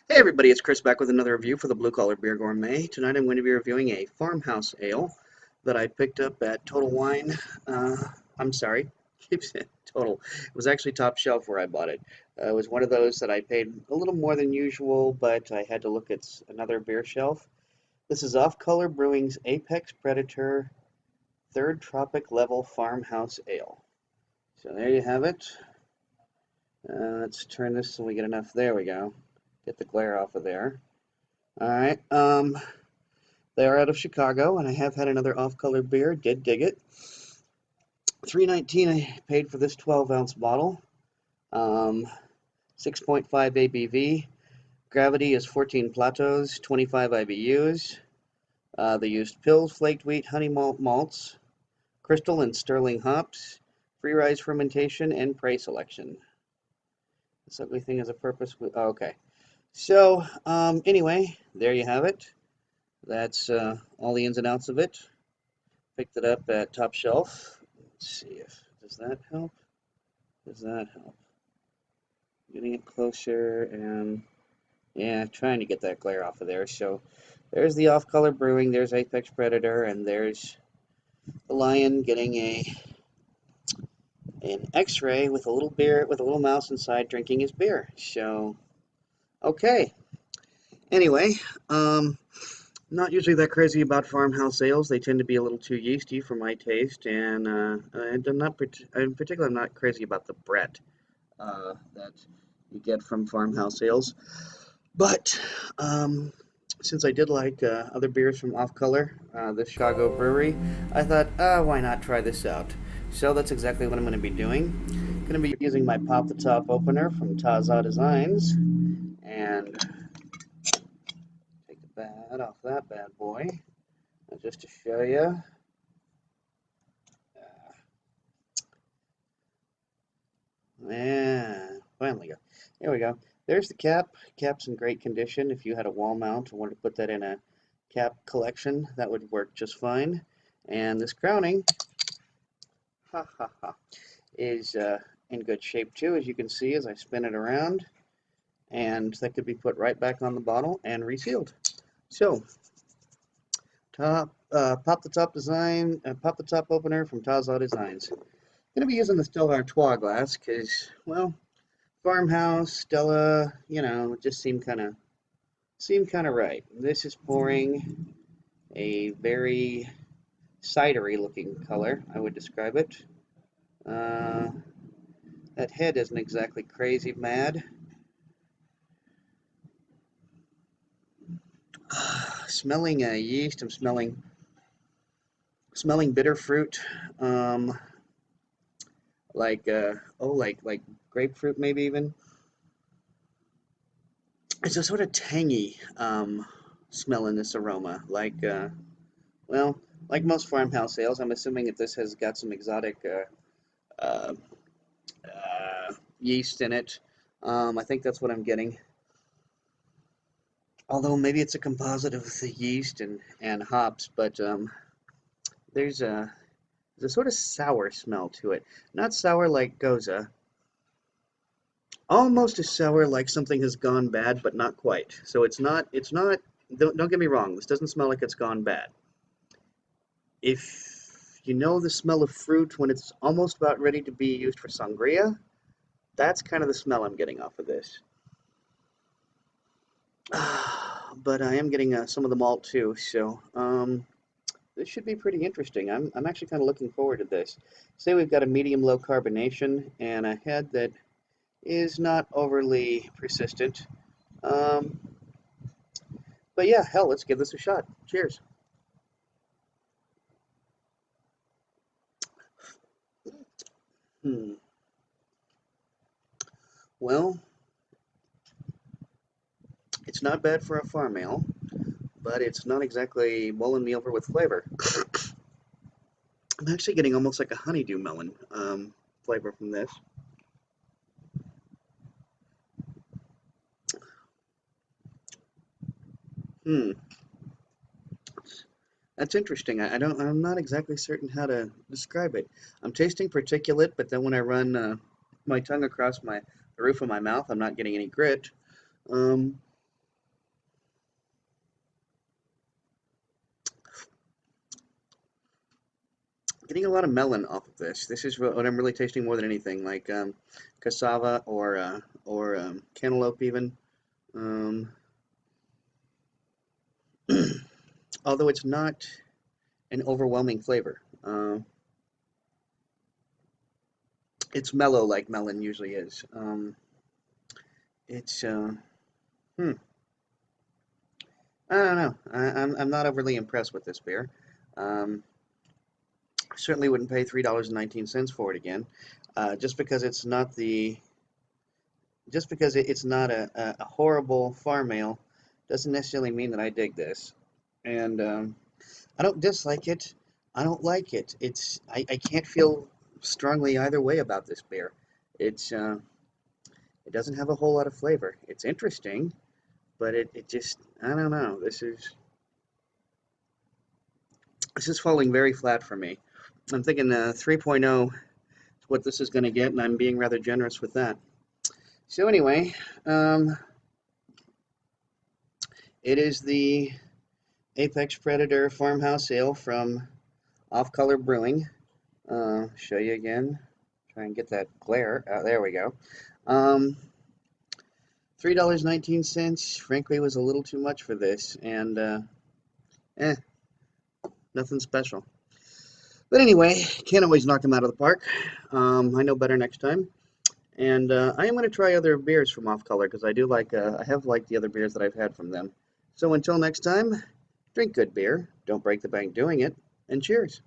Hey everybody, it's Chris back with another review for the Blue Collar Beer Gourmet. Tonight I'm going to be reviewing a Farmhouse ale that I picked up at Total Wine. Uh, I'm sorry, keep saying Total. It was actually top shelf where I bought it. It was one of those that I paid a little more than usual, but I had to look at another beer shelf. This is Off-Color Brewing's Apex Predator Third Tropic Level Farmhouse Ale. So there you have it. Let's turn this so we get enough. There we go. Get the glare off of there. All right. They are out of Chicago, and I have had another off-color beer. Did dig it. $3.19 I paid for this 12-ounce bottle. 6.5 ABV. Gravity is 14 plateaus, 25 IBUs. They used pills, flaked wheat, honey malt malts, crystal and sterling hops, free rise fermentation, and prey selection. This ugly thing has a purpose. Oh, okay. So, anyway, there you have it. That's all the ins and outs of it. Picked it up at Top Shelf. Let's see if, does that help? Does that help? Getting it closer and, yeah, trying to get that glare off of there. So, there's the Off-Color Brewing, there's Apex Predator, and there's the lion getting an X-ray with a little beer, with a little mouse inside drinking his beer. So, okay. Anyway, not usually that crazy about farmhouse ales. They tend to be a little too yeasty for my taste, and in particular, I'm not crazy about the Brett that you get from farmhouse ales. But since I did like other beers from Off Color, the Chicago brewery, I thought, why not try this out? So that's exactly what I'm going to be doing. I'm going to be using my Pop the Top opener from Taza Designs, and take the bad off that bad boy. And just to show you, yeah, finally go. There we go. There's the cap. Cap's in great condition. If you had a wall mount and wanted to put that in a cap collection, that would work just fine. And this crowning, ha ha ha, is in good shape too, as you can see as I spin it around. And that could be put right back on the bottle and resealed. So, pop the top design, pop the top opener from Taza Designs. I'm going to be using the Stella Artois glass because, well, Farmhouse, Stella, you know, it just seemed kind of right. This is pouring a very cidery looking color, I would describe it. That head isn't exactly crazy mad. Smelling yeast, I'm smelling bitter fruit, like like grapefruit maybe even. It's a sort of tangy smell in this aroma, like well, like most farmhouse ales. I'm assuming that this has got some exotic uh, yeast in it. I think that's what I'm getting. Although maybe it's a composite of the yeast and hops, but there's a sort of sour smell to it. Not sour like Goza, almost as sour like something has gone bad, but not quite. So it's not, don't get me wrong, this doesn't smell like it's gone bad. If you know the smell of fruit when it's almost about ready to be used for sangria, that's kind of the smell I'm getting off of this. But I am getting some of the malt too, so this should be pretty interesting. I'm actually kind of looking forward to this. Say we've got a medium-low carbonation and a head that is not overly persistent. But yeah, hell, let's give this a shot. Cheers. Well, it's not bad for a farm ale, but it's not exactly bowling me over with flavor. I'm actually getting almost like a honeydew melon flavor from this. Hmm. That's interesting. I'm not exactly certain how to describe it. I'm tasting particulate, but then when I run my tongue across the roof of my mouth, I'm not getting any grit. Um, Getting a lot of melon off of this. This is what I'm really tasting more than anything, like cassava or cantaloupe even. Um, although it's not an overwhelming flavor. It's mellow like melon usually is. It's hmm. I don't know. I'm not overly impressed with this beer. Um, Certainly wouldn't pay $3.19 for it again, just because it's not it's not a horrible farm ale, doesn't necessarily mean that I dig this. And I don't dislike it. I don't like it. I can't feel strongly either way about this beer. It's it doesn't have a whole lot of flavor. It's interesting, but it just, I don't know. This is falling very flat for me. I'm thinking 3.0 is what this is going to get, and I'm being rather generous with that. So anyway, it is the Apex Predator Farmhouse Ale from Off Color Brewing. Show you again. Try and get that glare. There we go. $3.19, frankly, was a little too much for this, and nothing special. But anyway, can't always knock them out of the park. I know better next time. And I am going to try other beers from Off Color because I do like, I have liked the other beers that I've had from them. So until next time, drink good beer, don't break the bank doing it, and cheers.